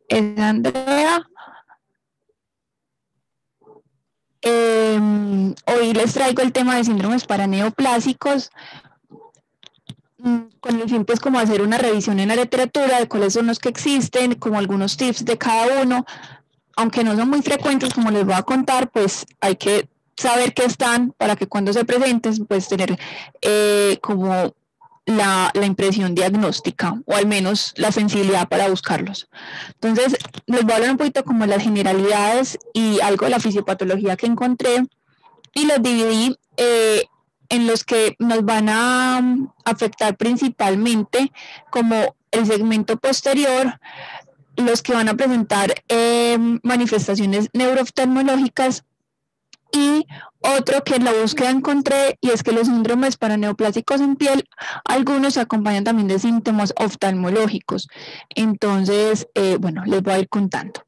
Es Andrea. Hoy les traigo el tema de síndromes paraneoplásicos con el fin pues como hacer una revisión en la literatura de cuáles son los que existen, como algunos tips de cada uno, aunque no son muy frecuentes como les voy a contar, pues hay que saber que están para que cuando se presenten pues tener como la impresión diagnóstica o al menos la sensibilidad para buscarlos. Entonces les voy a hablar un poquito como las generalidades y algo de la fisiopatología que encontré y los dividí en los que nos van a afectar principalmente como el segmento posterior, los que van a presentar manifestaciones neurooftalmológicas y otro que en la búsqueda encontré y es que los síndromes paraneoplásicos en piel, algunos se acompañan también de síntomas oftalmológicos. Entonces, bueno, les voy a ir contando.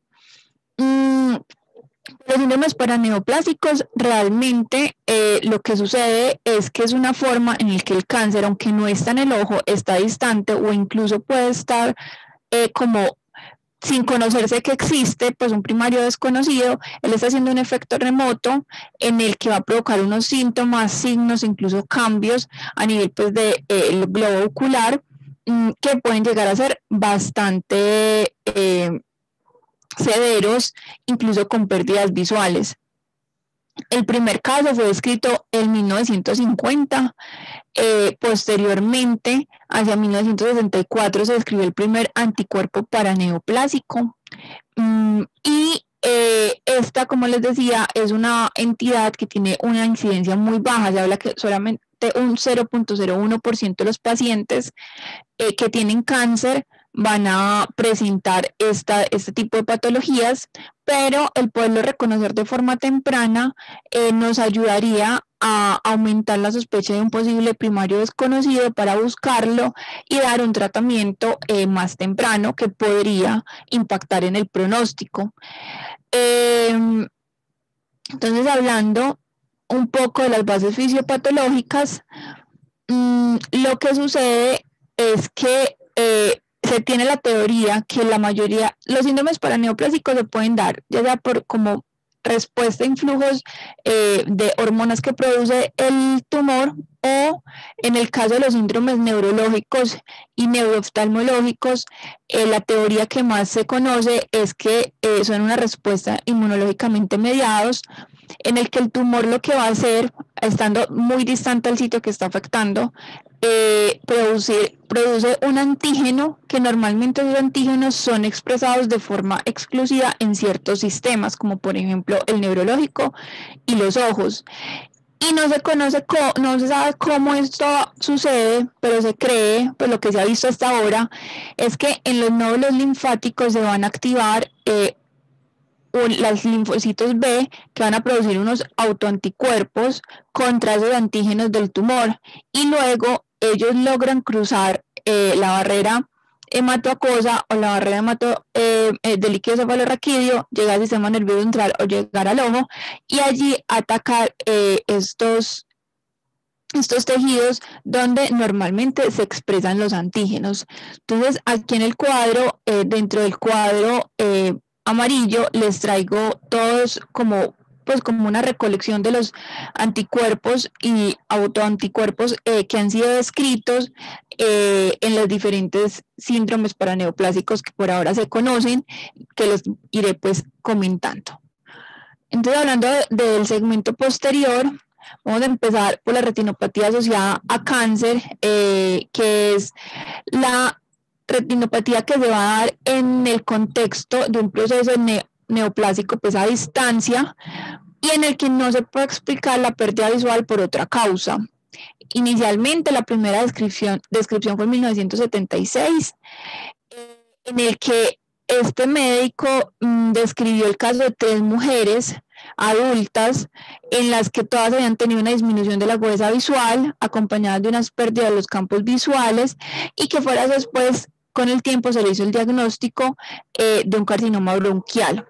Los síndromes paraneoplásicos realmente lo que sucede es que es una forma en la que el cáncer, aunque no está en el ojo, está distante o incluso puede estar como sin conocerse que existe, pues un primario desconocido, él está haciendo un efecto remoto en el que va a provocar unos síntomas, signos, incluso cambios a nivel pues de el globo ocular que pueden llegar a ser bastante severos, incluso con pérdidas visuales. El primer caso fue descrito en 1950. Posteriormente, hacia 1964, se describió el primer anticuerpo paraneoplásico. Y esta, como les decía, es una entidad que tiene una incidencia muy baja. Se habla que solamente un 0.01% de los pacientes que tienen cáncer van a presentar este tipo de patologías, pero el poderlo reconocer de forma temprana nos ayudaría a aumentar la sospecha de un posible primario desconocido para buscarlo y dar un tratamiento más temprano que podría impactar en el pronóstico. Entonces, hablando un poco de las bases fisiopatológicas, lo que sucede es que se tiene la teoría que la mayoría, los síndromes paraneoplásicos se pueden dar, ya sea por como respuesta a influjos de hormonas que produce el tumor o en el caso de los síndromes neurológicos y neurooftalmológicos, la teoría que más se conoce es que son una respuesta inmunológicamente mediados en el que el tumor lo que va a hacer, estando muy distante al sitio que está afectando, produce un antígeno que normalmente los antígenos son expresados de forma exclusiva en ciertos sistemas, como por ejemplo el neurológico y los ojos. Y no se conoce, no se sabe cómo esto sucede, pero se cree, pues lo que se ha visto hasta ahora, es que en los nódulos linfáticos se van a activar los linfocitos B que van a producir unos autoanticuerpos contra esos antígenos del tumor y luego ellos logran cruzar la barrera hematoacuosa o la barrera del líquido cefalorraquídeo, llegar al sistema nervioso central o llegar al ojo y allí atacar estos tejidos donde normalmente se expresan los antígenos. Entonces, aquí en el cuadro, dentro del cuadro amarillo, les traigo todos como una recolección de los anticuerpos y autoanticuerpos que han sido descritos en los diferentes síndromes paraneoplásicos que por ahora se conocen, que los iré pues comentando. Entonces, hablando del segmento posterior, vamos a empezar por la retinopatía asociada a cáncer, que es la retinopatía que se va a dar en el contexto de un proceso neoplásico pues a distancia y en el que no se puede explicar la pérdida visual por otra causa. Inicialmente la primera descripción fue en 1976, en el que este médico describió el caso de 3 mujeres adultas en las que todas habían tenido una disminución de la agudeza visual acompañadas de unas pérdidas de los campos visuales y que fuera después con el tiempo se le hizo el diagnóstico de un carcinoma bronquial.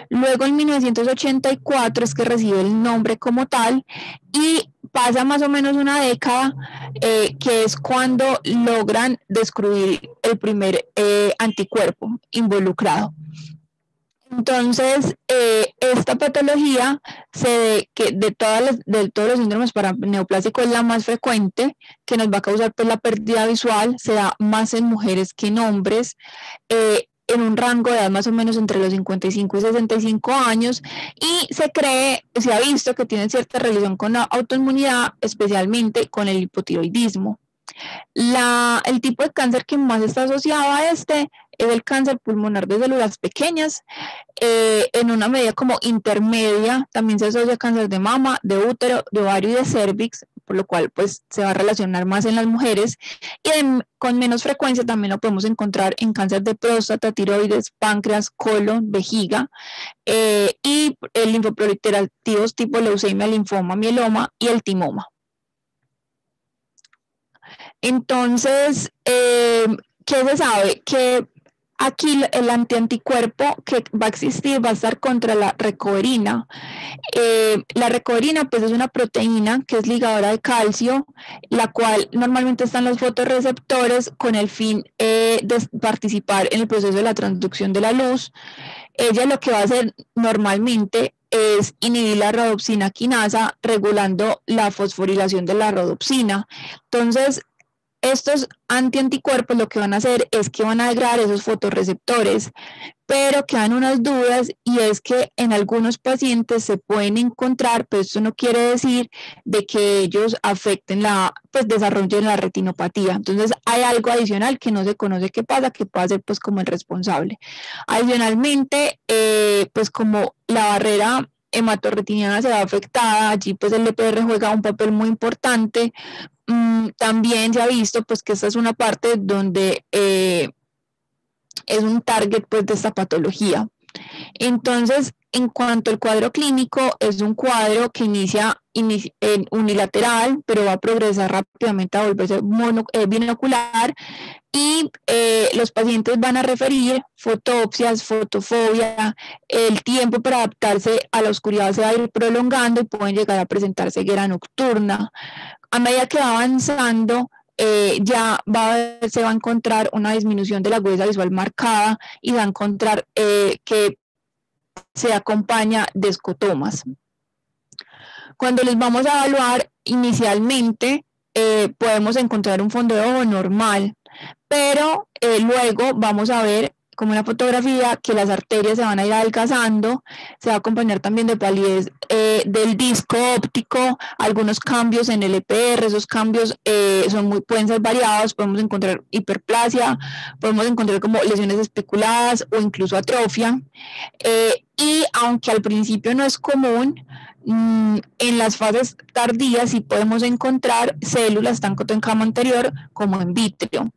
Luego en 1984 es que recibe el nombre como tal y pasa más o menos una década, que es cuando logran descubrir el primer anticuerpo involucrado. Entonces, esta patología de todos los síndromes paraneoplásicos es la más frecuente, que nos va a causar pues, la pérdida visual, se da más en mujeres que en hombres, en un rango de edad más o menos entre los 55 y 65 años, y se ha visto que tiene cierta relación con la autoinmunidad, especialmente con el hipotiroidismo. El tipo de cáncer que más está asociado a este es el cáncer pulmonar de células pequeñas, en una medida como intermedia. También se asocia a cáncer de mama, de útero, de ovario y de cervix, por lo cual pues se va a relacionar más en las mujeres, y con menos frecuencia también lo podemos encontrar en cáncer de próstata, tiroides, páncreas, colon, vejiga, y linfoproliferativos tipo leucemia, linfoma, mieloma y el timoma. Entonces, ¿qué se sabe? Que aquí el anticuerpo que va a existir va a estar contra la recoverina. La recoverina pues es una proteína que es ligadora de calcio, la cual normalmente está en los fotorreceptores con el fin de participar en el proceso de la transducción de la luz. Ella lo que va a hacer normalmente es inhibir la rodopsina quinasa, regulando la fosforilación de la rodopsina. Entonces, estos anticuerpos lo que van a hacer es que van a degradar esos fotorreceptores, pero quedan unas dudas, y es que en algunos pacientes se pueden encontrar, pero esto no quiere decir de que ellos afecten pues desarrollen la retinopatía. Entonces hay algo adicional que no se conoce qué pasa, que puede ser pues como el responsable. Adicionalmente, pues como la barrera hematorretiniana se ve afectada, allí pues el LPR juega un papel muy importante. También se ha visto pues que esta es una parte donde es un target pues de esta patología. Entonces, en cuanto al cuadro clínico, es un cuadro que inicia unilateral, pero va a progresar rápidamente a volverse binocular, y los pacientes van a referir fotopsias, fotofobia, el tiempo para adaptarse a la oscuridad se va a ir prolongando y pueden llegar a presentar ceguera nocturna. A medida que va avanzando, se va a encontrar una disminución de la agudeza visual marcada, y va a encontrar que se acompaña de escotomas. Cuando les vamos a evaluar inicialmente, podemos encontrar un fondo de ojo normal, pero luego vamos a ver, como en la fotografía, que las arterias se van a ir adelgazando, se va a acompañar también de palidez del disco óptico, algunos cambios en el EPR. Esos cambios pueden ser variados, podemos encontrar hiperplasia, podemos encontrar como lesiones especuladas o incluso atrofia, y aunque al principio no es común, en las fases tardías sí podemos encontrar células tanto en cama anterior como en vitrio.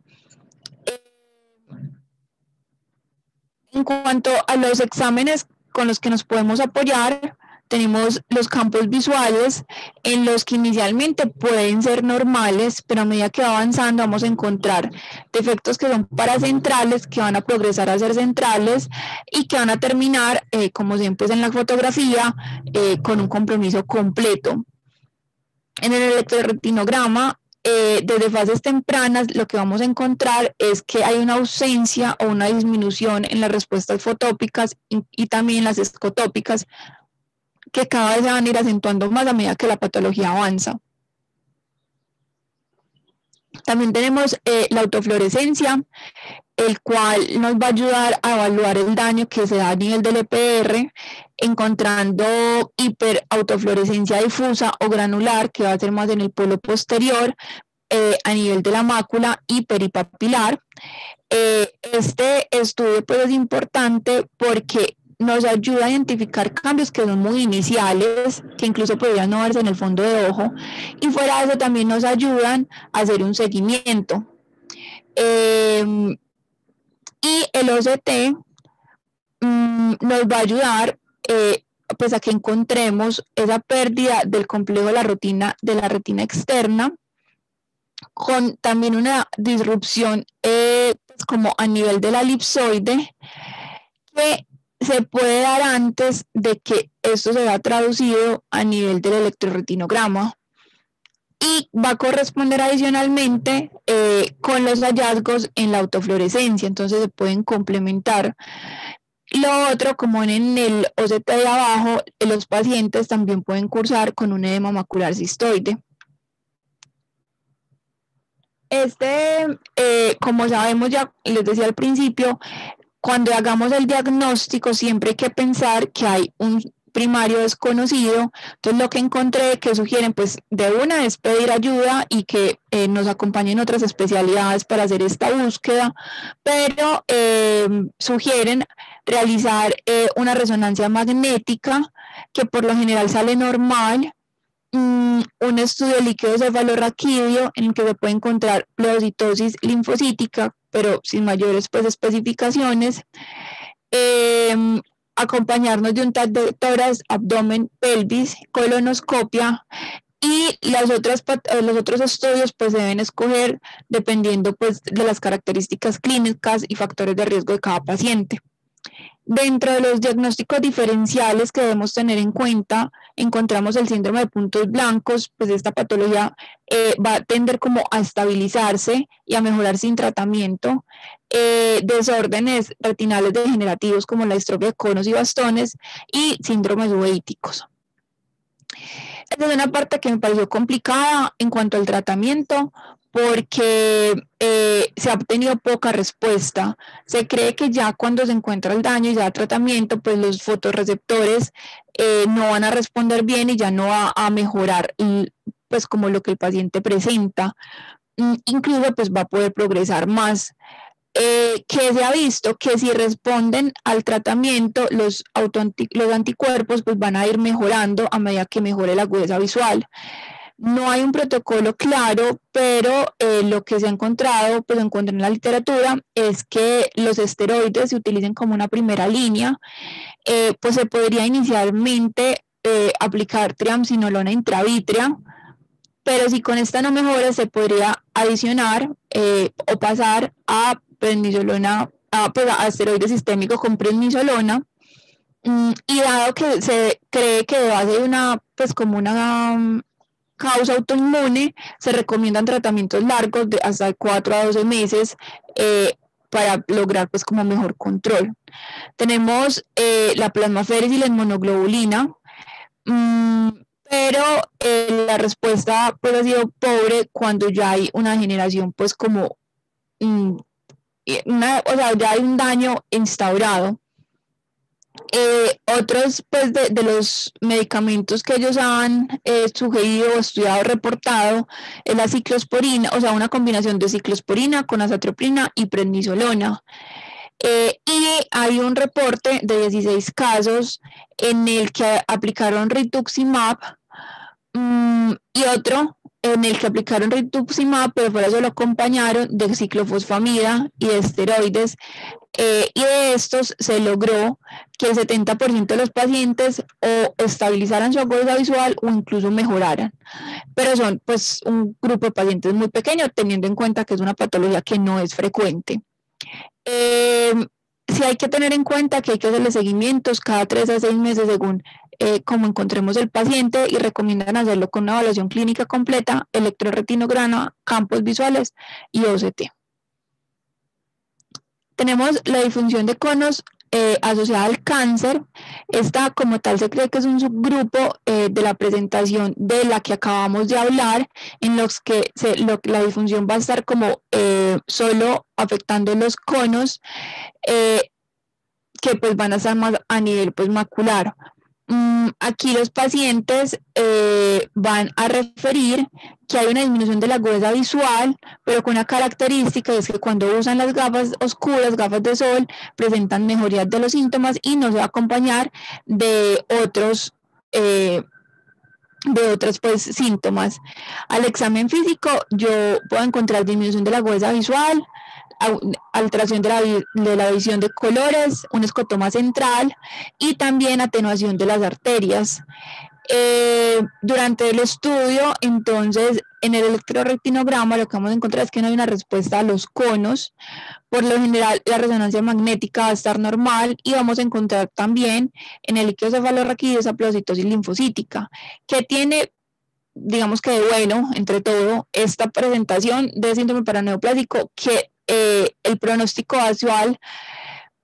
En cuanto a los exámenes con los que nos podemos apoyar, tenemos los campos visuales, en los que inicialmente pueden ser normales, pero a medida que va avanzando vamos a encontrar defectos que son paracentrales, que van a progresar a ser centrales, y que van a terminar, como siempre es en la fotografía, con un compromiso completo. En el electroretinograma, desde fases tempranas, lo que vamos a encontrar es que hay una ausencia o una disminución en las respuestas fotópicas y también las escotópicas, que cada vez se van a ir acentuando más a medida que la patología avanza. También tenemos la autofluorescencia, el cual nos va a ayudar a evaluar el daño que se da a nivel del EPR, encontrando hiperautofluorescencia difusa o granular, que va a ser más en el polo posterior, a nivel de la mácula, y peripapilar. Este estudio pues, es importante porque nos ayuda a identificar cambios que son muy iniciales, que incluso podrían no verse en el fondo de ojo, y fuera de eso también nos ayudan a hacer un seguimiento. Y el OCT nos va a ayudar pues a que encontremos esa pérdida del complejo de la retina externa, con también una disrupción pues como a nivel de la elipsoide, que se puede dar antes de que esto se vea traducido a nivel del electroretinograma. y va a corresponder adicionalmente con los hallazgos en la autofluorescencia, entonces se pueden complementar. Lo otro, como en el OCT de abajo, los pacientes también pueden cursar con un edema macular cistoide. Como sabemos, ya les decía al principio, cuando hagamos el diagnóstico siempre hay que pensar que hay un primario desconocido. Entonces lo que encontré que sugieren pues de una es pedir ayuda y que nos acompañen otras especialidades para hacer esta búsqueda, pero sugieren realizar una resonancia magnética que por lo general sale normal, un estudio de líquido cefalorraquídeo en el que se puede encontrar pleocitosis linfocítica, pero sin mayores pues, especificaciones, acompañarnos de un TAC de tórax, abdomen, pelvis, colonoscopia, y los otros estudios pues deben escoger dependiendo pues de las características clínicas y factores de riesgo de cada paciente. Dentro de los diagnósticos diferenciales que debemos tener en cuenta, encontramos el síndrome de puntos blancos, pues esta patología va a tender como a estabilizarse y a mejorar sin tratamiento. Desórdenes retinales degenerativos como la distrofia de conos y bastones y síndromes uveíticos. Esta es una parte que me pareció complicada en cuanto al tratamiento, porque se ha obtenido poca respuesta. Se cree que ya cuando se encuentra el daño y ya tratamiento, pues los fotorreceptores no van a responder bien y ya no va a mejorar pues como lo que el paciente presenta. Incluso pues va a poder progresar más. Que se ha visto que si responden al tratamiento, los anticuerpos pues van a ir mejorando a medida que mejore la agudeza visual. No hay un protocolo claro, pero lo que se ha encontrado, pues lo encontré en la literatura, es que los esteroides se utilicen como una primera línea. Pues se podría inicialmente aplicar triamcinolona intravítrea, pero si con esta no mejora, se podría adicionar o pasar a prednisolona, pues a esteroide sistémico con prednisolona. Y dado que se cree que debe ser una, pues como una causa autoinmune, se recomiendan tratamientos largos de hasta 4 a 12 meses para lograr pues como mejor control. Tenemos la plasmaféresis y la inmunoglobulina, pero la respuesta pues ha sido pobre cuando ya hay una generación pues como o sea, ya hay un daño instaurado. Otros pues de los medicamentos que ellos han sugerido, estudiado, reportado es la ciclosporina, o sea, una combinación de ciclosporina con azathioprina y prednisolona. Y hay un reporte de 16 casos en el que aplicaron rituximab y otro en el que aplicaron rituximab, pero por eso lo acompañaron de ciclofosfamida y de esteroides. Y de estos se logró que el 70% de los pacientes o estabilizaran su agudeza visual o incluso mejoraran. Pero son pues un grupo de pacientes muy pequeño, teniendo en cuenta que es una patología que no es frecuente. Sí hay que tener en cuenta que hay que hacerle seguimientos cada 3 a 6 meses según como encontremos el paciente, y recomiendan hacerlo con una evaluación clínica completa, electroretinograma, campos visuales y OCT. Tenemos la disfunción de conos asociada al cáncer. Esta como tal se cree que es un subgrupo de la presentación de la que acabamos de hablar, en los que la disfunción va a estar como solo afectando los conos, que pues van a estar más a nivel pues macular. Aquí los pacientes van a referir que hay una disminución de la agudeza visual, pero con una característica, es que cuando usan las gafas oscuras, gafas de sol, presentan mejorías de los síntomas y no se va a acompañar de otros pues, síntomas. Al examen físico yo puedo encontrar disminución de la agudeza visual, alteración de la visión de colores, un escotoma central y también atenuación de las arterias. Durante el estudio, entonces, en el electroretinograma lo que vamos a encontrar es que no hay una respuesta a los conos. Por lo general, la resonancia magnética va a estar normal y vamos a encontrar también en el líquido cefalorraquídeo esa pleocitosis linfocítica, que tiene digamos que de bueno, entre todo, esta presentación de síndrome paraneoplásico, que el pronóstico visual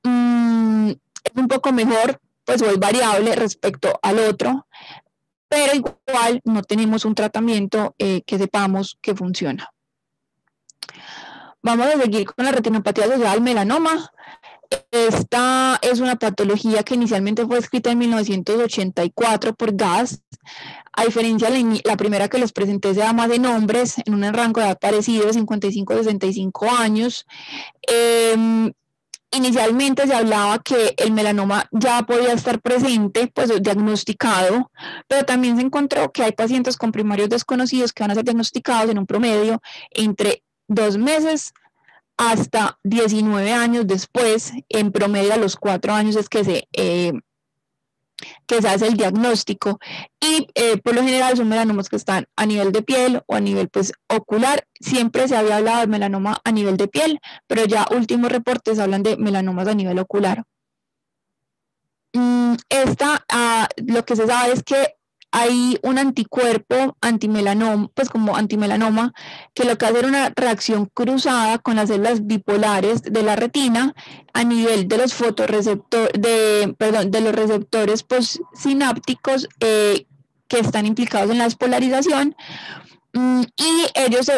es un poco mejor, pues o es variable respecto al otro, pero igual no tenemos un tratamiento que sepamos que funciona. Vamos a seguir con la retinopatía asociada al melanoma. Esta es una patología que inicialmente fue escrita en 1984 por Gass. A diferencia de la primera que les presenté, se da más en hombres, en un rango de edad parecido de 55 a 65 años. Inicialmente se hablaba que el melanoma ya podía estar presente, pues diagnosticado, pero también se encontró que hay pacientes con primarios desconocidos que van a ser diagnosticados en un promedio entre 2 meses hasta 19 años después. En promedio a los 4 años es que se hace el diagnóstico, y por lo general son melanomas que están a nivel de piel o a nivel pues ocular. Siempre se había hablado de melanoma a nivel de piel, pero ya últimos reportes hablan de melanomas a nivel ocular. Lo que se sabe es que hay un anticuerpo antimelanoma, pues como antimelanoma, que lo que hace es una reacción cruzada con las células bipolares de la retina a nivel de los de los receptores postsinápticos que están implicados en la despolarización, y ellos,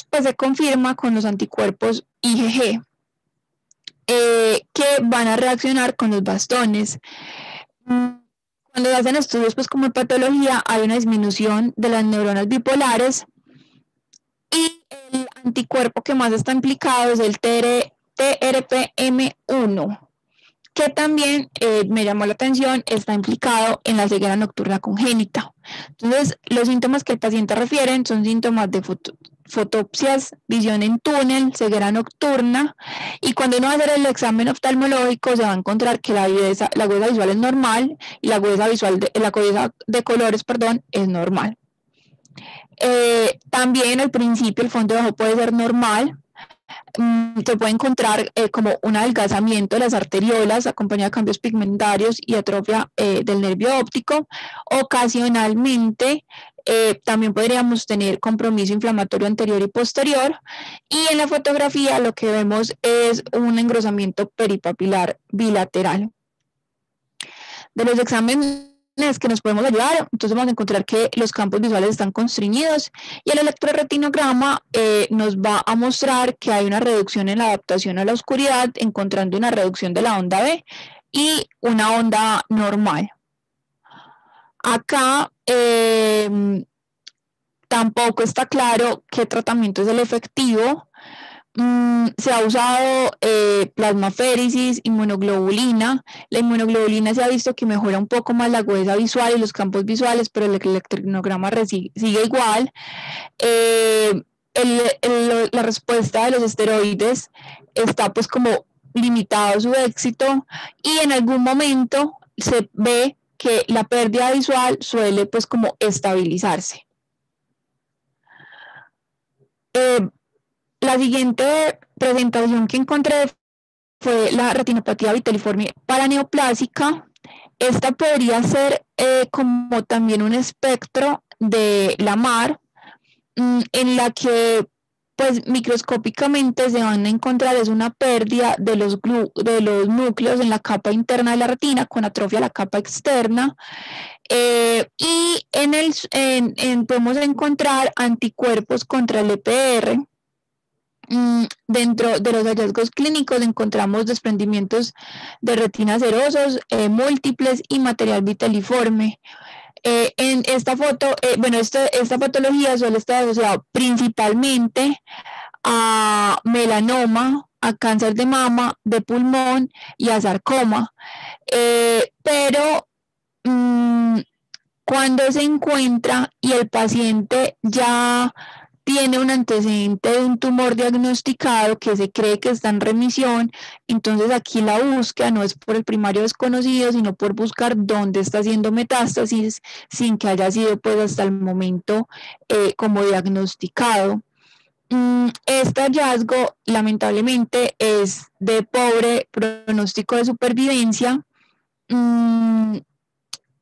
pues, se confirma con los anticuerpos IgG, que van a reaccionar con los bastones. Cuando se hacen estudios pues como patología, hay una disminución de las neuronas bipolares, y el anticuerpo que más está implicado es el TRPM1, que también me llamó la atención, está implicado en la ceguera nocturna congénita. Entonces, los síntomas que el paciente refiere son síntomas de fotopsias, visión en túnel, ceguera nocturna, y cuando uno va a hacer el examen oftalmológico se va a encontrar que la agudeza visual es normal y la agudeza de colores, es normal. También al principio el fondo de ojo puede ser normal. Se puede encontrar como un adelgazamiento de las arteriolas acompañado de cambios pigmentarios y atrofia del nervio óptico. Ocasionalmente también podríamos tener compromiso inflamatorio anterior y posterior, y en la fotografía lo que vemos es un engrosamiento peripapilar bilateral. De los exámenes que nos podemos ayudar, entonces vamos a encontrar que los campos visuales están constreñidos, y el electroretinograma nos va a mostrar que hay una reducción en la adaptación a la oscuridad, encontrando una reducción de la onda B y una onda normal. Acá tampoco está claro qué tratamiento es el efectivo. Se ha usado plasmaféresis, inmunoglobulina. La inmunoglobulina se ha visto que mejora un poco más la agudeza visual y los campos visuales, pero el electrocardiograma sigue igual. La respuesta de los esteroides está pues como limitado su éxito, y en algún momento se ve que la pérdida visual suele pues como estabilizarse. La siguiente presentación que encontré fue la retinopatía viteliforme paraneoplásica. Esta podría ser como también un espectro de la MAR, en la que pues microscópicamente se van a encontrar es una pérdida de los núcleos en la capa interna de la retina con atrofia a la capa externa, y podemos encontrar anticuerpos contra el EPR. Dentro de los hallazgos clínicos encontramos desprendimientos de retinas serosos múltiples y material viteliforme. En esta foto, esta patología suele estar asociada principalmente a melanoma, a cáncer de mama, de pulmón y a sarcoma, pero cuando se encuentra y el paciente ya tiene un antecedente de un tumor diagnosticado que se cree que está en remisión, entonces aquí la búsqueda no es por el primario desconocido, sino por buscar dónde está haciendo metástasis sin que haya sido pues hasta el momento como diagnosticado. Este hallazgo lamentablemente es de pobre pronóstico de supervivencia,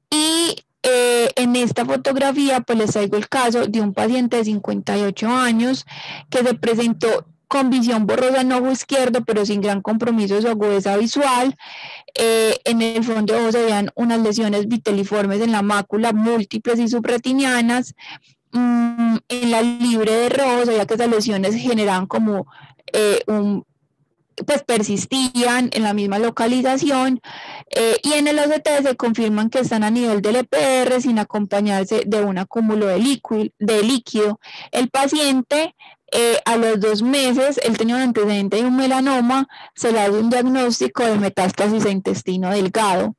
y En esta fotografía pues les traigo el caso de un paciente de 58 años que se presentó con visión borrosa en ojo izquierdo, pero sin gran compromiso de su agudeza visual. En el fondo de ojo se veían unas lesiones viteliformes en la mácula, múltiples y subretinianas. En la libre de rojo se veía que esas lesiones generaban como pues persistían en la misma localización, y en el OCT se confirman que están a nivel del EPR sin acompañarse de un acúmulo de líquido. El paciente, a los 2 meses, él tenía un antecedente de un melanoma, se le hace un diagnóstico de metástasis a intestino delgado.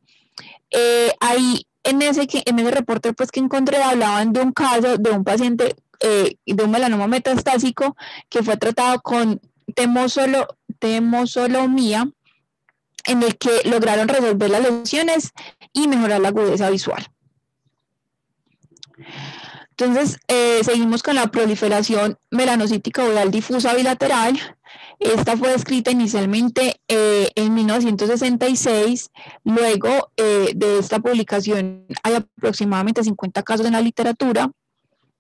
Ahí en ese reporte pues que encontré hablaban de un caso de un paciente de un melanoma metastásico que fue tratado con temozolomía, en el que lograron resolver las lesiones y mejorar la agudeza visual. Entonces, seguimos con la proliferación melanocítica oral difusa bilateral. Esta fue descrita inicialmente en 1966. Luego de esta publicación hay aproximadamente 50 casos en la literatura.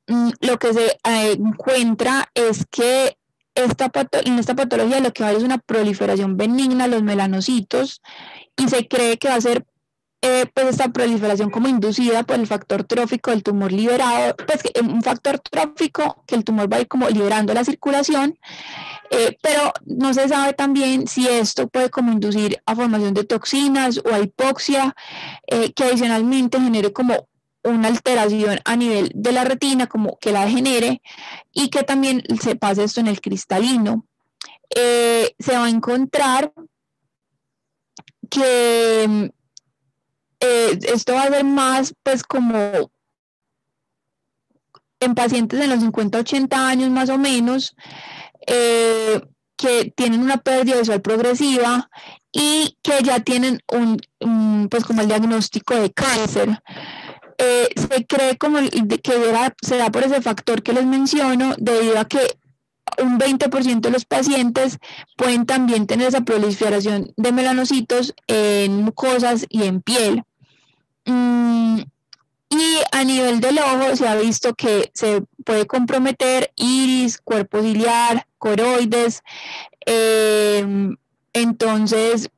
Lo que se encuentra es que en esta patología lo que hay es una proliferación benigna de los melanocitos, y se cree que va a ser pues esta proliferación como inducida por el factor trófico del tumor liberado, pues un factor trófico que el tumor va a ir como liberando la circulación, pero no se sabe también si esto puede como inducir a formación de toxinas o a hipoxia, que adicionalmente genere como una alteración a nivel de la retina, como que la genere, y que también se pase esto en el cristalino. Se va a encontrar que esto va a ser más pues como en pacientes de los 50-80 años más o menos, que tienen una pérdida visual progresiva y que ya tienen pues como el diagnóstico de cáncer. Se cree como que será por ese factor que les menciono, debido a que un 20% de los pacientes pueden también tener esa proliferación de melanocitos en mucosas y en piel. Y a nivel del ojo se ha visto que se puede comprometer iris, cuerpo ciliar, coroides. Entonces,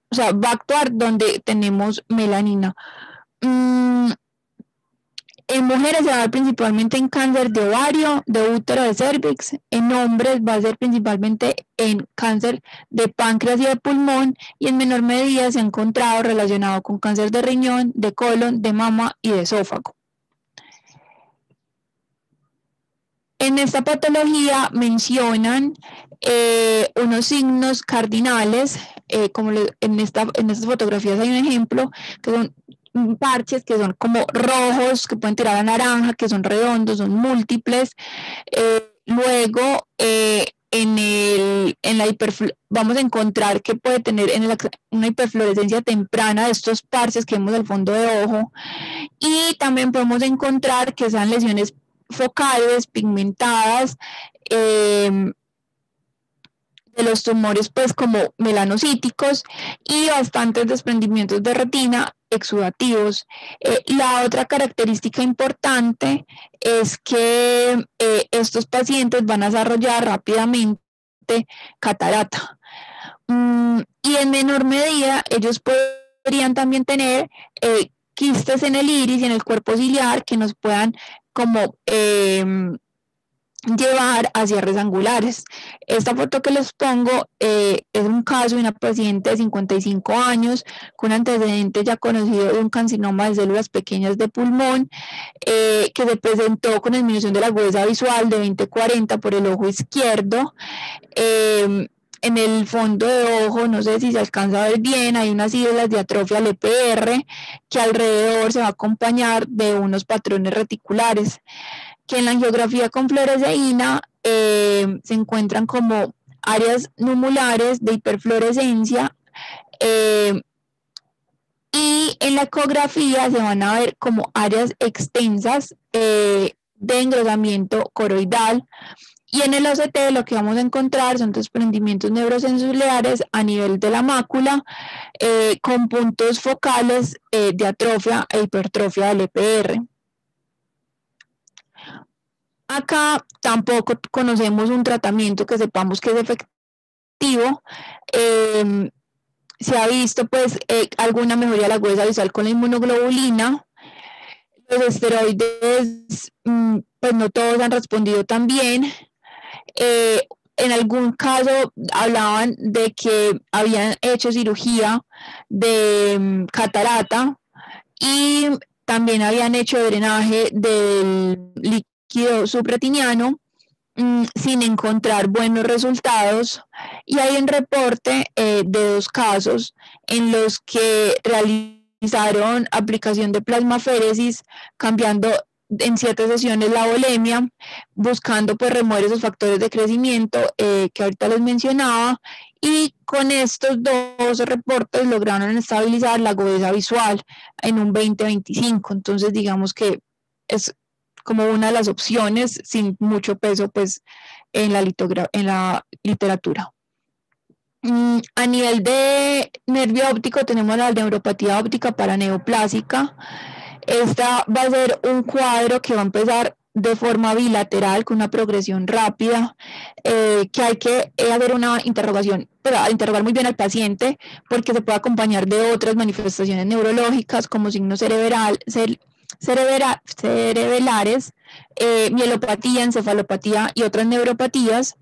o sea, va a actuar donde tenemos melanina. En mujeres se va a ver principalmente en cáncer de ovario, de útero, de cervix. En hombres va a ser principalmente en cáncer de páncreas y de pulmón, y en menor medida se ha encontrado relacionado con cáncer de riñón, de colon, de mama y de esófago. En esta patología mencionan unos signos cardinales, como en estas fotografías hay un ejemplo, que son parches que son como rojos, que pueden tirar a naranja, que son redondos, son múltiples. Luego, vamos a encontrar que puede tener una hiperfluorescencia temprana de estos parches que vemos al fondo de ojo, y también podemos encontrar que sean lesiones focales, pigmentadas, de los tumores pues como melanocíticos, y bastantes desprendimientos de retina exudativos. La otra característica importante es que estos pacientes van a desarrollar rápidamente catarata, y en menor medida ellos podrían también tener quistes en el iris y en el cuerpo ciliar que nos puedan como llevar a cierres angulares. Esta foto que les pongo es un caso de una paciente de 55 años con antecedente ya conocido de un carcinoma de células pequeñas de pulmón, que se presentó con disminución de la agudeza visual de 20-40 por el ojo izquierdo. En el fondo de ojo, no sé si se alcanza a ver bien, hay unas islas de atrofia al EPR, que alrededor se va a acompañar de unos patrones reticulares, que en la angiografía con fluoresceína se encuentran como áreas numulares de hiperfluorescencia, y en la ecografía se van a ver como áreas extensas de engrosamiento coroidal, Y en el OCT lo que vamos a encontrar son desprendimientos neurosensoriales a nivel de la mácula, con puntos focales de atrofia e hipertrofia del EPR. Acá tampoco conocemos un tratamiento que sepamos que es efectivo. Se ha visto pues alguna mejoría de la agudeza visual con la inmunoglobulina. Los esteroides, pues no todos han respondido tan bien. En algún caso hablaban de que habían hecho cirugía de catarata y también habían hecho drenaje del líquido subretiniano sin encontrar buenos resultados. Y hay un reporte de 2 casos en los que realizaron aplicación de plasmaféresis cambiando en 7 sesiones la volemia, buscando pues remover esos factores de crecimiento que ahorita les mencionaba, y con estos 2 reportes lograron estabilizar la agudeza visual en un 20-25. Entonces digamos que es como una de las opciones sin mucho peso pues en la literatura. A nivel de nervio óptico tenemos la neuropatía óptica paraneoplásica. Esta va a ser un cuadro que va a empezar de forma bilateral con una progresión rápida, que hay que hacer una interrogación, pero interrogar muy bien al paciente porque se puede acompañar de otras manifestaciones neurológicas como signos cerebelares, mielopatía, encefalopatía y otras neuropatías.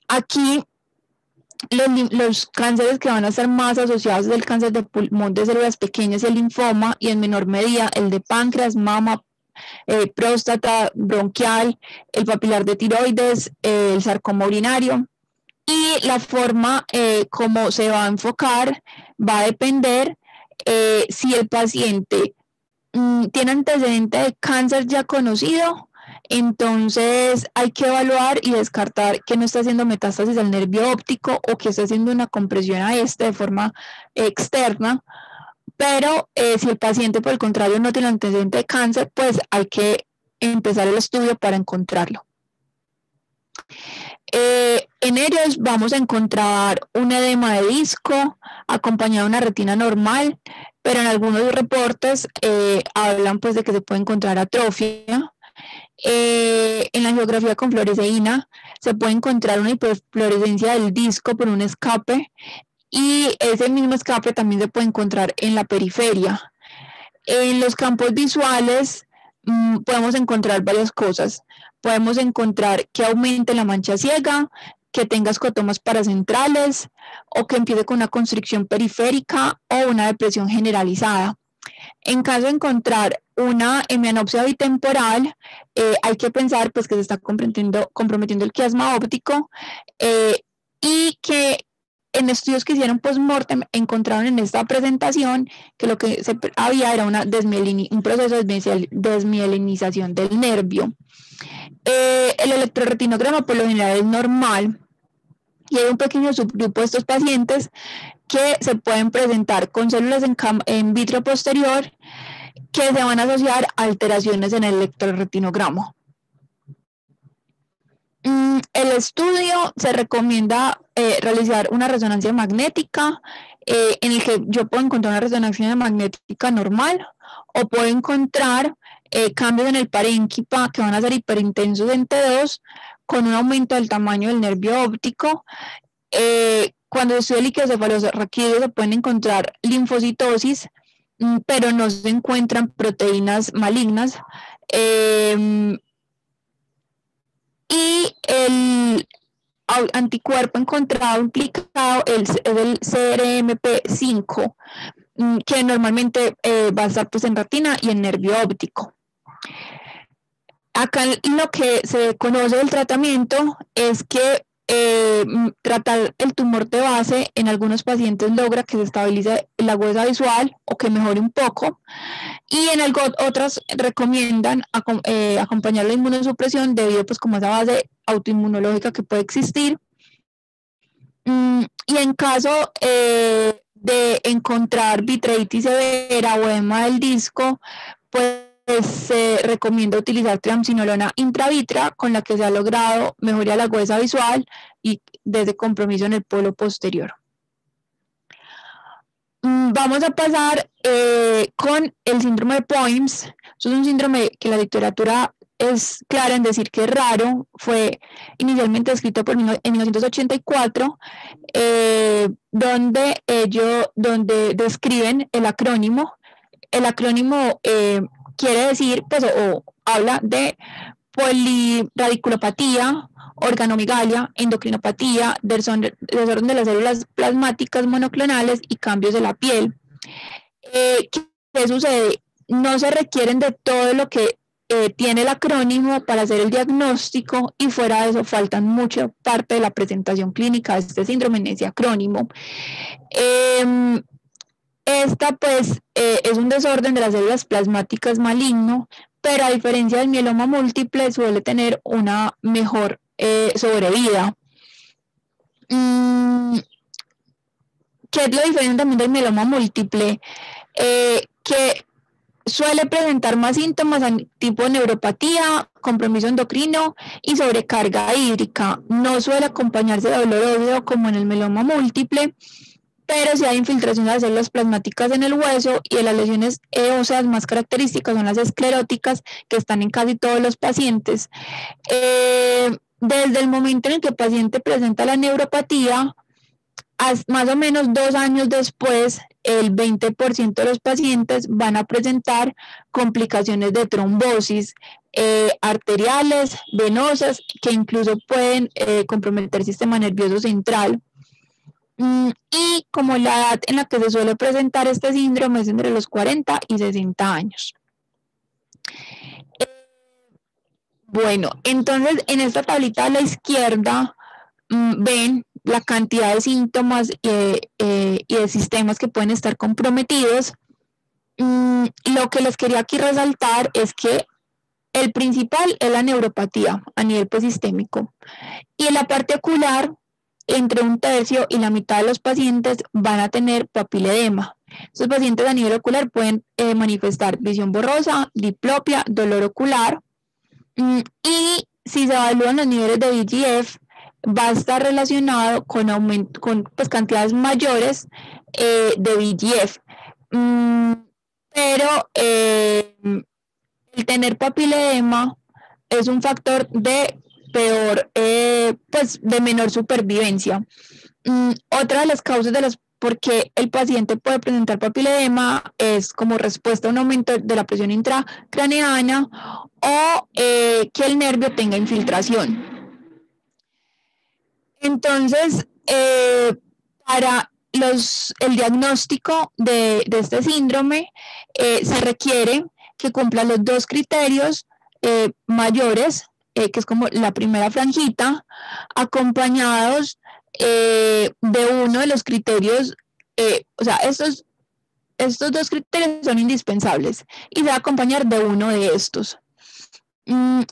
Aquí los cánceres que van a estar más asociados del cáncer de pulmón de células pequeñas y el linfoma, y en menor medida el de páncreas, mama, próstata, bronquial, el papilar de tiroides, el sarcoma urinario. Y la forma como se va a enfocar va a depender si el paciente tiene antecedente de cáncer ya conocido. Entonces hay que evaluar y descartar que no está haciendo metástasis al nervio óptico o que está haciendo una compresión a este de forma externa. Pero si el paciente por el contrario no tiene antecedente de cáncer, pues hay que empezar el estudio para encontrarlo. En ellos vamos a encontrar un edema de disco acompañado de una retina normal, pero en algunos reportes hablan pues de que se puede encontrar atrofia. En la angiografía con fluoresceína se puede encontrar una hiperfluorescencia del disco por un escape, y ese mismo escape también se puede encontrar en la periferia. En los campos visuales podemos encontrar varias cosas. Podemos encontrar que aumente la mancha ciega, que tenga escotomas paracentrales o que empiece con una constricción periférica o una depresión generalizada. En caso de encontrar una hemianopsia bitemporal, hay que pensar pues, que se está comprometiendo el quiasma óptico, y que en estudios que hicieron post-mortem encontraron en esta presentación que lo que había era un proceso de desmielinización del nervio. El electroretinograma por lo general es normal, y hay un pequeño subgrupo de estos pacientes que se pueden presentar con células en vitro posterior que se van a asociar a alteraciones en el electroretinograma. El estudio se recomienda realizar una resonancia magnética, en el que yo puedo encontrar una resonancia magnética normal o puedo encontrar cambios en el parénquima que van a ser hiperintensos en T2 con un aumento del tamaño del nervio óptico. Cuando se estudia el líquido cefalorraquídeo se pueden encontrar linfocitosis, pero no se encuentran proteínas malignas. Y el anticuerpo encontrado implicado es el CRMP5, que normalmente va a estar pues, en retina y en nervio óptico. Acá lo que se conoce del tratamiento es que tratar el tumor de base en algunos pacientes logra que se estabilice la agudeza visual o que mejore un poco, y en otras recomiendan acompañar la inmunosupresión debido pues como esa base autoinmunológica que puede existir. Y en caso de encontrar vitreitis severa o edema del disco, pues se recomienda utilizar triamcinolona intravítrea, con la que se ha logrado mejoría de la agudeza visual y desde compromiso en el polo posterior. Vamos a pasar con el síndrome de Poems. Eso es un síndrome que la literatura es clara en decir que es raro. Fue inicialmente descrito en 1984, donde describen el acrónimo. El acrónimo quiere decir, pues, o habla de poliradiculopatía, organomegalia, endocrinopatía, desorden de las células plasmáticas monoclonales y cambios de la piel. ¿Qué sucede? No se requieren de todo lo que tiene el acrónimo para hacer el diagnóstico, y fuera de eso faltan mucha parte de la presentación clínica de este síndrome en ese acrónimo. Esta pues es un desorden de las células plasmáticas maligno, pero a diferencia del mieloma múltiple suele tener una mejor sobrevida. ¿Qué es lo diferente también del mieloma múltiple? Que suele presentar más síntomas tipo neuropatía, compromiso endocrino y sobrecarga hídrica. No suele acompañarse de dolor óseo como en el mieloma múltiple, pero si hay infiltración de las células plasmáticas en el hueso, y de las lesiones óseas más características son las escleróticas, que están en casi todos los pacientes. Desde el momento en el que el paciente presenta la neuropatía, más o menos 2 años después, el 20% de los pacientes van a presentar complicaciones de trombosis arteriales, venosas, que incluso pueden comprometer el sistema nervioso central. Y como la edad en la que se suele presentar este síndrome es entre los 40 y 60 años. Bueno, entonces en esta tablita a la izquierda ven la cantidad de síntomas y de sistemas que pueden estar comprometidos. Lo que les quería aquí resaltar es que el principal es la neuropatía a nivel sistémico, y en la parte ocular, entre 1/3 y la mitad de los pacientes van a tener papiledema. Estos pacientes a nivel ocular pueden manifestar visión borrosa, diplopia, dolor ocular, y si se evalúan los niveles de VEGF, va a estar relacionado con pues, cantidades mayores de VEGF. Pero el tener papiledema es un factor de de menor supervivencia. Otra de las causas por qué el paciente puede presentar papiledema es como respuesta a un aumento de la presión intracraneana, o que el nervio tenga infiltración. Entonces, para el diagnóstico de este síndrome, se requiere que cumpla los 2 criterios mayores, que es como la primera franjita, acompañados de uno de los criterios, o sea, estos 2 criterios son indispensables, y se va a acompañar de uno de estos. Y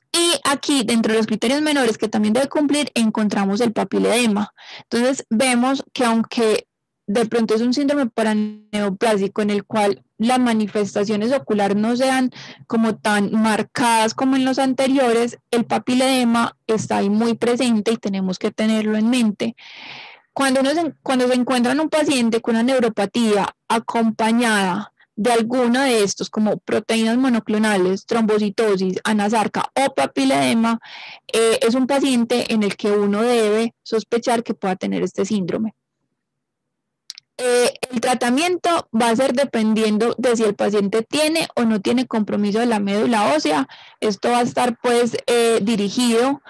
aquí, dentro de los criterios menores que también debe cumplir, encontramos el papiledema. Entonces, vemos que aunque de pronto es un síndrome paraneoplásico en el cual las manifestaciones oculares no sean como tan marcadas como en los anteriores, el papiledema está ahí muy presente y tenemos que tenerlo en mente. Cuando se encuentra un paciente con una neuropatía acompañada de alguno de estos, como proteínas monoclonales, trombocitosis, anasarca o papiledema, es un paciente en el que uno debe sospechar que pueda tener este síndrome. El tratamiento va a ser dependiendo de si el paciente tiene o no tiene compromiso de la médula ósea. Esto va a estar pues dirigido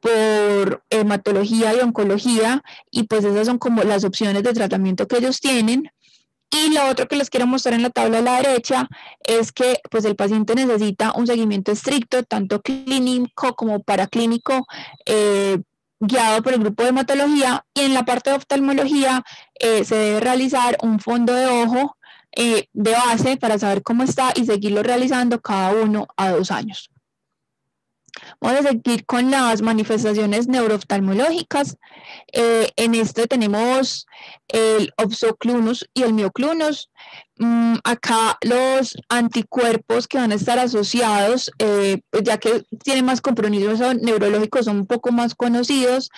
por hematología y oncología, y pues esas son como las opciones de tratamiento que ellos tienen. Y lo otro que les quiero mostrar en la tabla de la derecha es que pues el paciente necesita un seguimiento estricto, tanto clínico como paraclínico, guiado por el grupo de hematología, y en la parte de oftalmología se debe realizar un fondo de ojo de base para saber cómo está y seguirlo realizando cada 1 a 2 años. Vamos a seguir con las manifestaciones neurooftalmológicas. En este tenemos el opsoclunus y el mioclunus. Acá los anticuerpos que van a estar asociados, pues ya que tienen más compromisos neurológicos, son un poco más conocidos,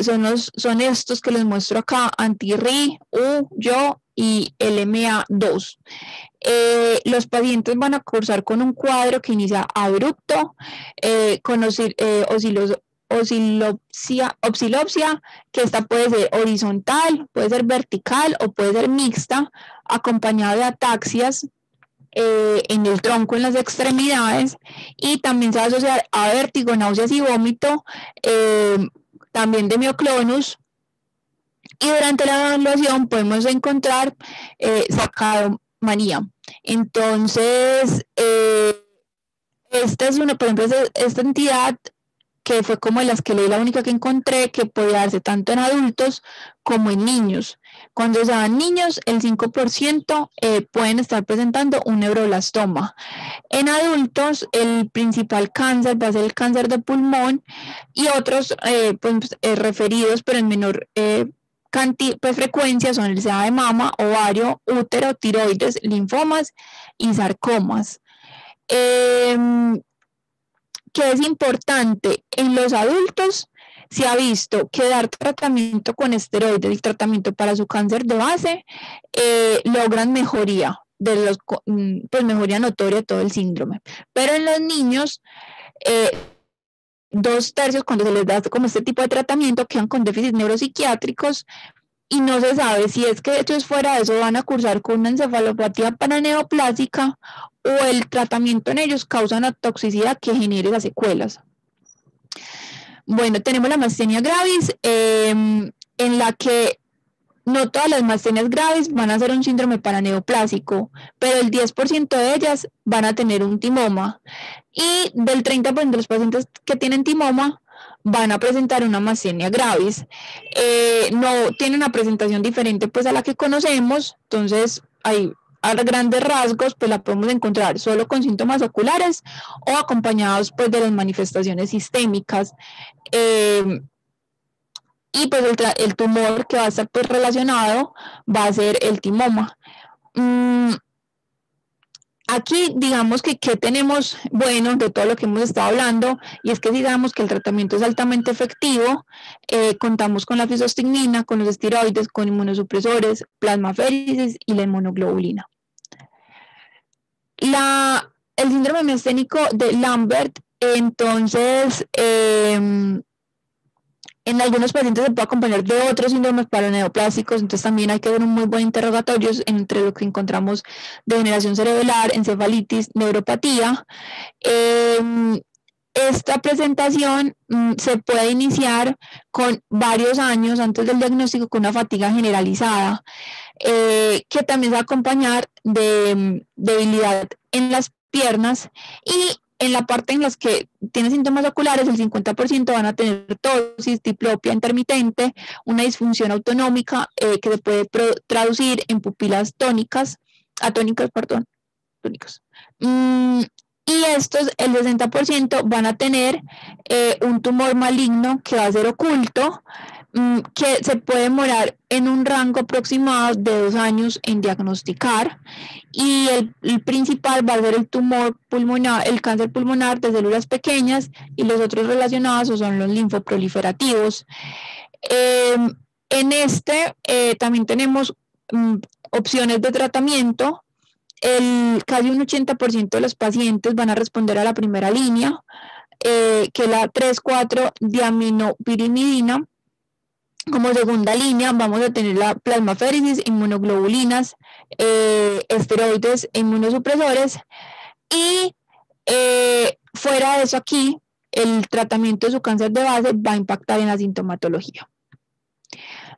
son estos que les muestro acá: anti-RI, U, YO y LMA2. Los pacientes van a cursar con un cuadro que inicia abrupto, con oscilopsia, que esta puede ser horizontal, puede ser vertical o puede ser mixta, acompañada de ataxias en el tronco, en las extremidades, y también se va a asociar a vértigo, náuseas y vómito, también de mioclonus. Y durante la evaluación podemos encontrar sacadomanía. Entonces, esta es una, por ejemplo, esta entidad que fue como de las que leí, la única que encontré que puede darse tanto en adultos como en niños. Cuando se dan niños, el 5% pueden estar presentando un neuroblastoma. En adultos, el principal cáncer va a ser el cáncer de pulmón, y otros referidos, pero en menor frecuencia, son el SEA de mama, ovario, útero, tiroides, linfomas y sarcomas. Que es importante, en los adultos se ha visto que dar tratamiento con esteroides y tratamiento para su cáncer de base logran mejoría mejoría notoria de todo el síndrome. Pero en los niños, 2/3 cuando se les da como este tipo de tratamiento quedan con déficits neuropsiquiátricos, y no se sabe si es que ellos fuera de eso van a cursar con una encefalopatía paraneoplásica, o el tratamiento en ellos causa una toxicidad que genere las secuelas. Bueno, tenemos la mastenia gravis, en la que no todas las mastenias graves van a ser un síndrome paraneoplásico, pero el 10% de ellas van a tener un timoma, y del 30% de los pacientes que tienen timoma van a presentar una mastenia gravis. No tiene una presentación diferente pues a la que conocemos, entonces hay, a grandes rasgos, pues la podemos encontrar solo con síntomas oculares o acompañados pues de las manifestaciones sistémicas. Y pues el tumor que va a estar pues relacionado va a ser el timoma. Aquí digamos que tenemos bueno de todo lo que hemos estado hablando, y es que digamos que el tratamiento es altamente efectivo. Contamos con la fluoxetina, con los esteroides, con inmunosupresores, plasmaféresis y la inmunoglobulina. El síndrome miasténico de Lambert, entonces, en algunos pacientes se puede acompañar de otros síndromes paraneoplásicos, entonces también hay que hacer un muy buen interrogatorio entre lo que encontramos: degeneración cerebral, encefalitis, neuropatía. Esta presentación se puede iniciar con varios años antes del diagnóstico, con una fatiga generalizada, que también se va a acompañar de debilidad en las piernas, y en la parte en las que tiene síntomas oculares, el 50% van a tener ptosis, diplopia intermitente, una disfunción autonómica que se puede traducir en pupilas tónicas. Y estos, el 60%, van a tener un tumor maligno que va a ser oculto, que se puede demorar en un rango aproximado de 2 años en diagnosticar, y el principal va a ser el tumor pulmonar, el cáncer pulmonar de células pequeñas, y los otros relacionados son los linfoproliferativos. En también tenemos opciones de tratamiento. Casi un 80% de los pacientes van a responder a la primera línea, que es la 3,4-diaminopirimidina. Como segunda línea vamos a tener la plasmaféresis, inmunoglobulinas, esteroides e inmunosupresores, y fuera de eso, aquí el tratamiento de su cáncer de base va a impactar en la sintomatología.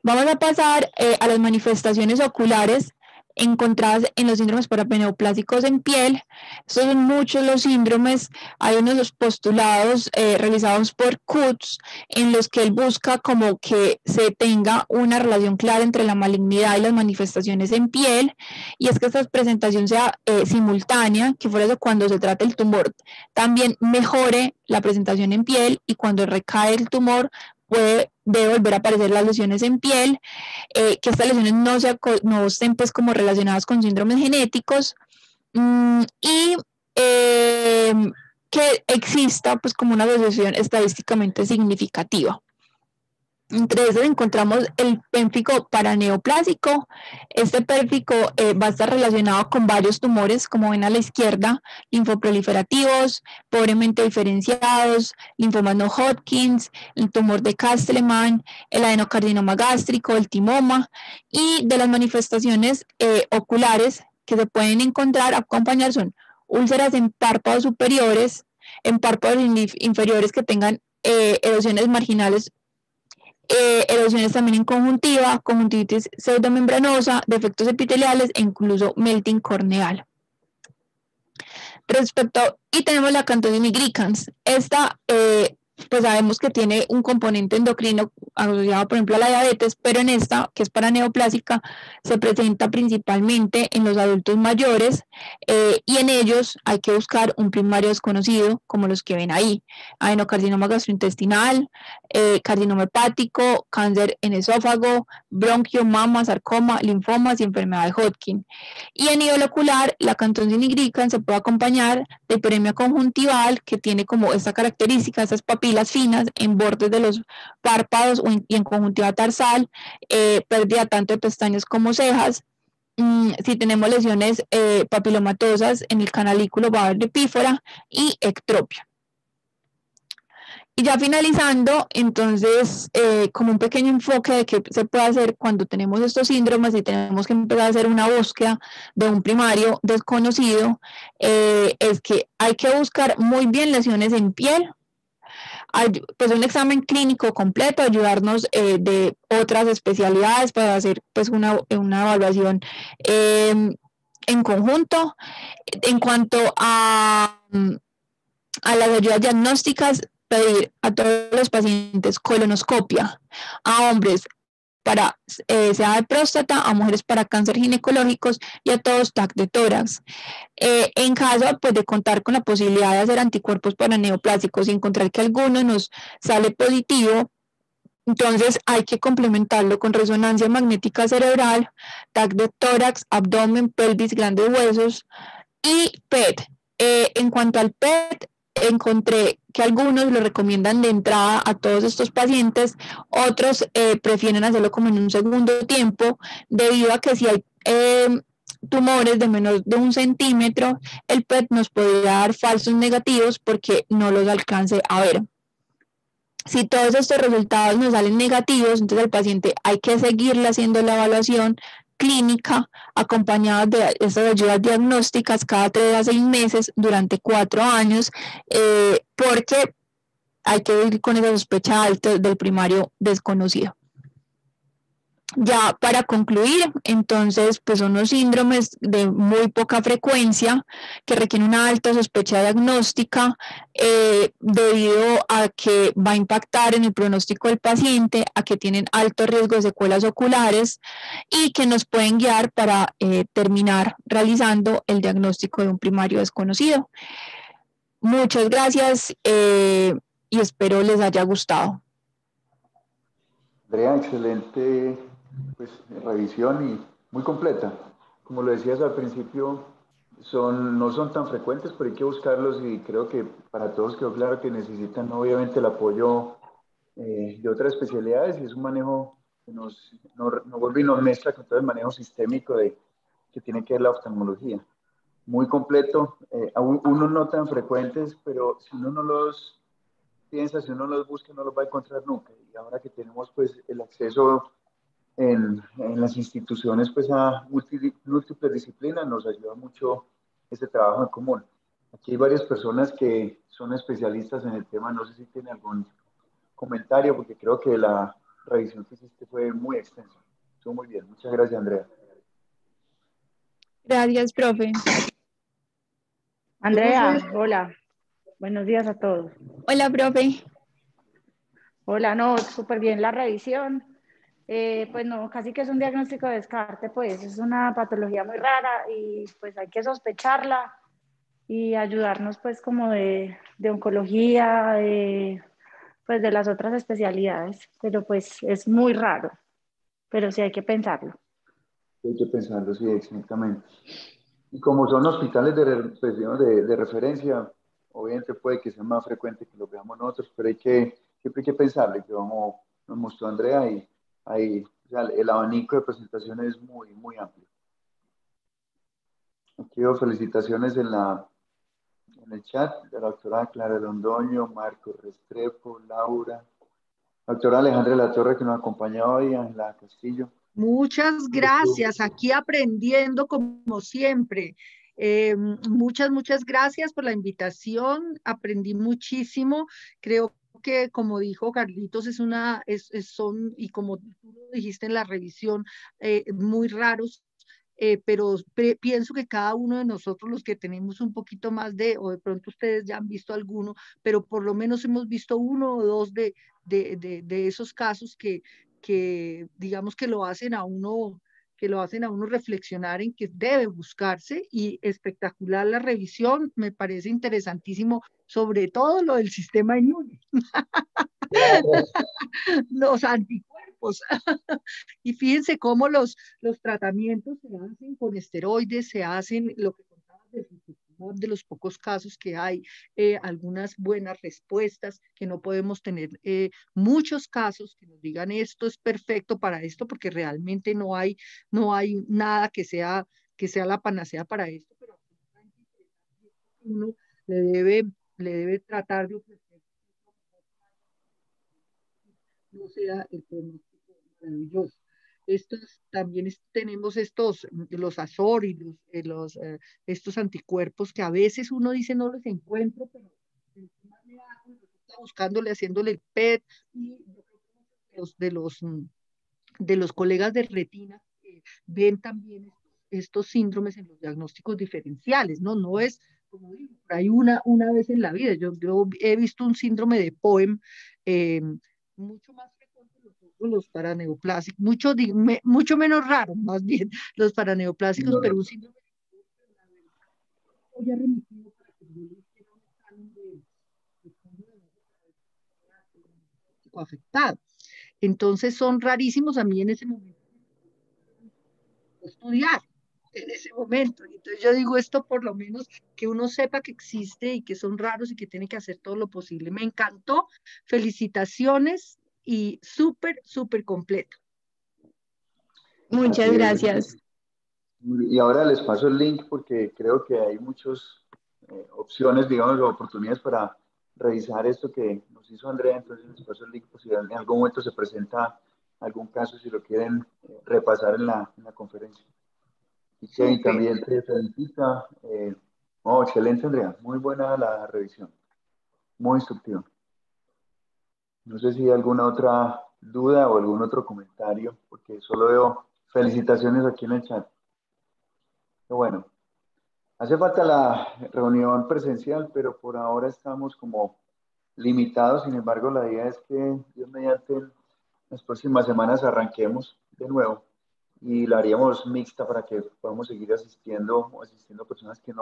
Vamos a pasar a las manifestaciones oculares encontradas en los síndromes paraneoplásicos en piel. Estos son muchos los síndromes. Hay unos de los postulados realizados por Kutz, en los que él busca como que se tenga una relación clara entre la malignidad y las manifestaciones en piel, y es que esta presentación sea simultánea, que por eso cuando se trata el tumor también mejore la presentación en piel, y cuando recae el tumor puede debe volver a aparecer las lesiones en piel, que estas lesiones no estén pues como relacionadas con síndromes genéticos, y que exista pues como una asociación estadísticamente significativa. Entre esos encontramos el pérfico paraneoplásico. Este pérfico va a estar relacionado con varios tumores, como ven a la izquierda, linfoproliferativos, pobremente diferenciados, linfomas no Hodgkins, el tumor de Castleman, el adenocarcinoma gástrico, el timoma, y de las manifestaciones oculares que se pueden encontrar acompañar son úlceras en párpados superiores, en párpados inferiores que tengan erosiones marginales, erosiones también en conjuntiva, conjuntivitis pseudomembranosa, defectos epiteliales e incluso melting corneal. Y tenemos la Cantoni nigricans. Esta, pues sabemos que tiene un componente endocrino asociado, por ejemplo, a la diabetes, pero en esta, que es paraneoplásica, se presenta principalmente en los adultos mayores, y en ellos hay que buscar un primario desconocido, como los que ven ahí: adenocarcinoma gastrointestinal, carcinoma hepático, cáncer en esófago, bronquio, mama, sarcoma, linfomas y enfermedad de Hodgkin. Y a nivel ocular, la Cantoni nigricans se puede acompañar de hiperemia conjuntival, que tiene como esta característica, estas papilas finas en bordes de los párpados y en conjuntiva tarsal, pérdida tanto de pestañas como cejas. Si tenemos lesiones papilomatosas en el canalículo, va a haber epífora y ectropia. Y ya finalizando, entonces, como un pequeño enfoque de qué se puede hacer cuando tenemos estos síndromes y tenemos que empezar a hacer una búsqueda de un primario desconocido, es que hay que buscar muy bien lesiones en piel, pues un examen clínico completo, ayudarnos de otras especialidades para hacer pues una evaluación en conjunto. En cuanto a las ayudas diagnósticas, pedir a todos los pacientes colonoscopia, a hombres para sea de próstata, a mujeres para cáncer ginecológicos y a todos TAC de tórax. En caso pues, de contar con la posibilidad de hacer anticuerpos paraneoplásicos y encontrar que alguno nos sale positivo, entonces hay que complementarlo con resonancia magnética cerebral, TAC de tórax, abdomen, pelvis, grandes huesos y PET. En cuanto al PET, encontré que algunos lo recomiendan de entrada a todos estos pacientes, otros prefieren hacerlo como en un segundo tiempo, debido a que si hay tumores de menos de 1 centímetro, el PET nos podría dar falsos negativos porque no los alcance a ver. Si todos estos resultados nos salen negativos, entonces al paciente hay que seguirle haciendo la evaluación clínica acompañada de estas ayudas diagnósticas cada 3 a 6 meses durante 4 años, porque hay que ir con esa sospecha alta del primario desconocido. Ya para concluir, entonces, pues son unos síndromes de muy poca frecuencia que requieren una alta sospecha diagnóstica, debido a que va a impactar en el pronóstico del paciente, a que tienen alto riesgo de secuelas oculares y que nos pueden guiar para terminar realizando el diagnóstico de un primario desconocido. Muchas gracias, y espero les haya gustado. Andrea, excelente pues, revisión y muy completa. Como lo decías al principio, no son tan frecuentes, pero hay que buscarlos y creo que para todos quedó claro que necesitan obviamente el apoyo de otras especialidades y es un manejo que nos vuelve y nos mezcla con todo el manejo sistémico que tiene que ver la oftalmología. Muy completo, unos no tan frecuentes, pero si uno no los piensa, si uno los busca, no los va a encontrar nunca. Y ahora que tenemos pues el acceso en las instituciones pues a múltiples disciplinas, nos ayuda mucho este trabajo en común. Aquí hay varias personas que son especialistas en el tema, no sé si tienen algún comentario, porque creo que la revisión que hiciste fue muy extensa. Estuvo muy bien. Muchas gracias, Andrea. Gracias, profe. Andrea, hola. Buenos días a todos. Hola, profe. Hola, no, súper bien la revisión. Pues no, casi que es un diagnóstico de descarte, pues es una patología muy rara y pues hay que sospecharla y ayudarnos pues como de oncología, pues de las otras especialidades, pero pues es muy raro, pero sí hay que pensarlo. Hay que pensarlo, sí, exactamente. Y como son hospitales pues, digamos, de referencia, obviamente puede que sea más frecuente que lo veamos nosotros, pero siempre hay que pensarle, que como nos mostró Andrea, y o sea, el abanico de presentaciones es muy, muy amplio. Aquí veo felicitaciones en el chat de la doctora Clara Londoño, Marco Restrepo, Laura, la doctora Alejandra de la Torre que nos acompaña hoy, Ángela Castillo. Muchas gracias, aquí aprendiendo como siempre. Muchas gracias por la invitación, aprendí muchísimo. Creo que como dijo Carlitos, son, y como tú lo dijiste en la revisión, muy raros, pero pienso que cada uno de nosotros, los que tenemos un poquito más o de pronto ustedes ya han visto alguno, pero por lo menos hemos visto uno o dos de esos casos que digamos que lo hacen a uno reflexionar en que debe buscarse, y espectacular la revisión, me parece interesantísimo, sobre todo lo del sistema inmune, los anticuerpos. Y fíjense cómo los tratamientos se hacen con esteroides, se hacen lo que contabas del rituximab, de los pocos casos que hay, algunas buenas respuestas, que no podemos tener muchos casos que nos digan esto es perfecto para esto, porque realmente no hay nada que sea la panacea para esto, pero uno le debe, le debe tratar de ofrecer no sea el pronóstico maravilloso. También tenemos los Azor y estos anticuerpos que a veces uno dice no los encuentro, pero encima me hago, está buscándole, haciéndole el PET, y yo creo que de los colegas de retina ven también estos síndromes en los diagnósticos diferenciales, ¿no? No es, como digo, por ahí una vez en la vida. Yo he visto un síndrome de Poem eh, mucho más frecuente en los paraneoplásicos, mucho menos raro, más bien, los paraneoplásicos, pero un síndrome ya remitido para que yo le hiciera un examen de fondo de afectado. Entonces son rarísimos. A mí en ese momento estudiar en ese momento. Entonces yo digo esto, por lo menos que uno sepa que existe y que son raros y que tiene que hacer todo lo posible. Me encantó, felicitaciones y súper completo. Muchas gracias. Y ahora les paso el link porque creo que hay muchas opciones, digamos, o oportunidades para revisar esto que nos hizo Andrea. Entonces les paso el link por si en algún momento se presenta algún caso, si lo quieren repasar en la conferencia. Y Kevin también te felicita. Excelente, Andrea. Muy buena la revisión. Muy instructiva. No sé si hay alguna otra duda o algún otro comentario, porque solo veo felicitaciones aquí en el chat. Pero bueno, hace falta la reunión presencial, pero por ahora estamos como limitados. Sin embargo, la idea es que Dios mediante en las próximas semanas arranquemos de nuevo y la haríamos mixta para que podamos seguir asistiendo personas que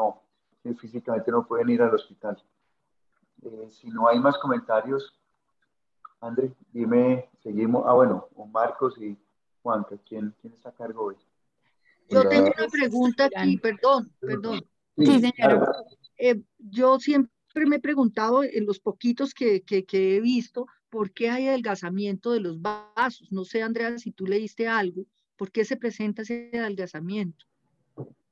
físicamente no pueden ir al hospital. Si no hay más comentarios, André, dime, seguimos. Bueno, o Marcos y Juanca, ¿quién está a cargo hoy? Yo tengo Ustedes una pregunta aquí, dirán. perdón. Sí, Sí, señora. claro. Yo siempre me he preguntado en los poquitos que he visto, ¿por qué hay adelgazamiento de los vasos? No sé, Andrea, si tú leíste algo, ¿por qué se presenta ese adelgazamiento?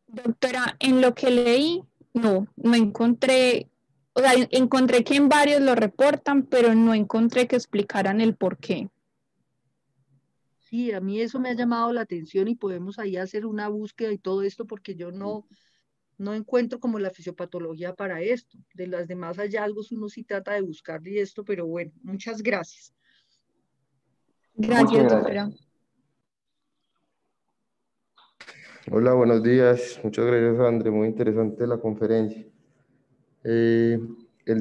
Doctora, en lo que leí, no encontré, o sea, encontré que en varios lo reportan, pero no encontré que explicaran el por qué. Sí, a mí eso me ha llamado la atención y podemos ahí hacer una búsqueda y todo esto, porque yo no encuentro como la fisiopatología para esto. De los demás hallazgos uno sí trata de buscarle y esto, pero bueno, muchas gracias. Muchas Gracias, gracias. doctora. Hola, buenos días. Muchas gracias, André. Muy interesante la conferencia. El día